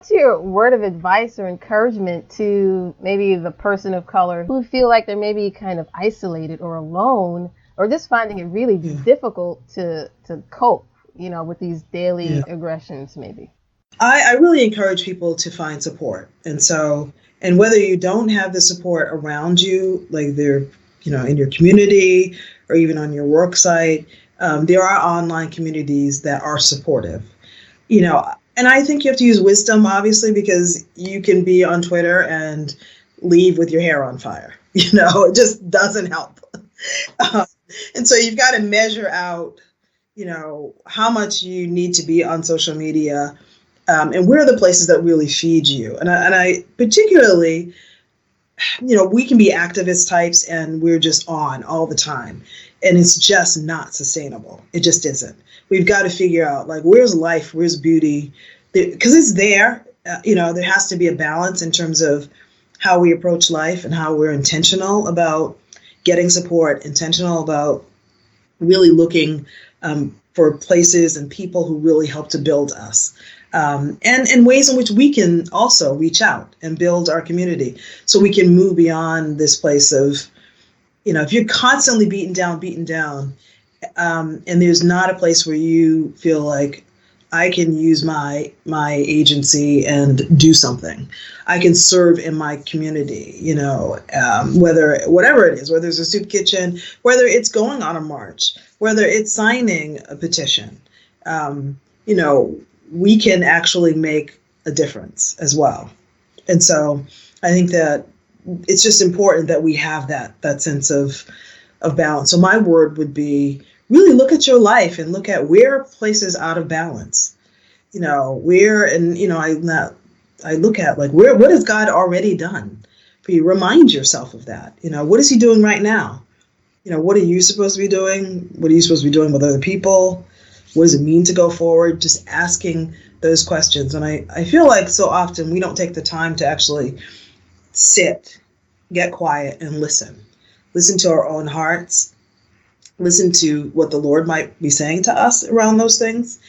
What's your word of advice or encouragement to maybe the person of color who feel like they're maybe kind of isolated or alone or just finding it really Yeah. difficult to cope, with these Yeah. daily aggressions maybe? I really encourage people to find support. And whether you don't have the support around you, like they're, in your community or even on your work site, there are online communities that are supportive. you know, and I think you have to use wisdom, obviously, because you can be on Twitter and leave with your hair on fire. It just doesn't help. Um, and so you've got to measure out, how much you need to be on social media, and where are the places that really feed you. And I particularly, we can be activist types and we're just on all the time. And it's just not sustainable. It just isn't. We've got to figure out, like, where's life, where's beauty, because it's there. There has to be a balance in terms of how we approach life and how we're intentional about getting support, intentional about really looking for places and people who really help to build us. And ways in which we can also reach out and build our community so we can move beyond this place of, if you're constantly beaten down, and there's not a place where you feel like I can use my agency and do something. I can serve in my community, whatever it is, whether it's a soup kitchen, whether it's going on a march, whether it's signing a petition, we can actually make a difference as well. And so I think that it's just important that we have that sense of balance. So my word would be really look at your life and look at where are places out of balance. I look at, like, what has God already done for you? Remind yourself of that. What is he doing right now? What are you supposed to be doing? What are you supposed to be doing with other people? What does it mean to go forward? Just asking those questions. And I feel like so often we don't take the time to actually sit, get quiet, and listen. Listen to our own hearts. Listen to what the Lord might be saying to us around those things.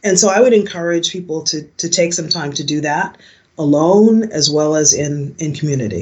And so I would encourage people to take some time to do that alone as well as in community.